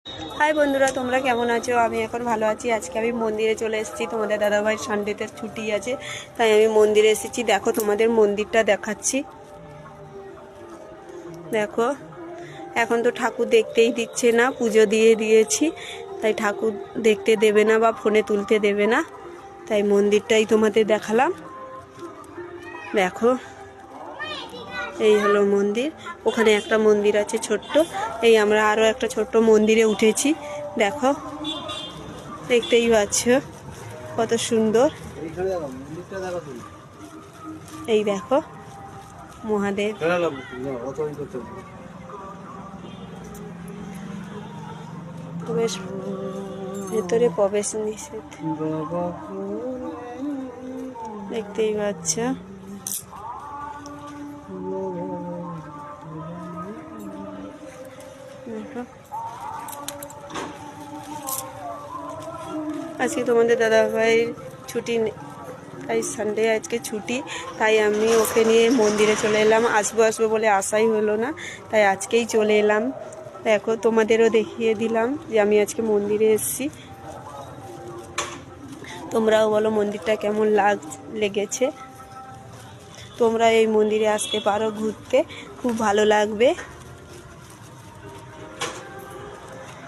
High বন্ধুরা, তোমরা কেমন আছো? আমি এখন ভালো আছি। আজকে আমি মন্দিরে চলে এসেছি। তোমাদের দাদাভাইয়ের সানডেতে ছুটি আছে, তাই আমি মন্দিরে এসেছি। দেখো, তোমাদের মন্দিরটা দেখাচ্ছি। দেখো, এখন তো ঠাকুর দেখতেই দিচ্ছে না, পুজো দিয়ে দিয়েছি, তাই ঠাকুর দেখতে দেবে না বা ফোনে তুলতে দেবে না, তাই মন্দিরটাই তোমাদের দেখালাম। দেখো, এই হলো মন্দির। ওখানে একটা মন্দির আছে ছোট্ট। এই আমরা আরও একটা ছোট্ট মন্দিরে উঠেছি। দেখো, দেখতেই পাচ্ছ কত সুন্দর। এই দেখো মহাদেব। বেশ ভেতরে প্রবেশ নিষেধ, দেখতেই পাচ্ছ। আজকে তোমাদের দাদাভাইয়ের ছুটি, তাই সানডে আজকে ছুটি, তাই আমি ওকে নিয়ে মন্দিরে চলে এলাম। আসবো বলে আশাই হলো না, তাই আজকেই চলে এলাম। দেখো, তোমাদেরও দেখিয়ে দিলাম যে আমি আজকে মন্দিরে এসেছি। তোমরাও বলো মন্দিরটা কেমন লেগেছে। তোমরা এই মন্দিরে আসতে পারো ঘুরতে, খুব ভালো লাগবে।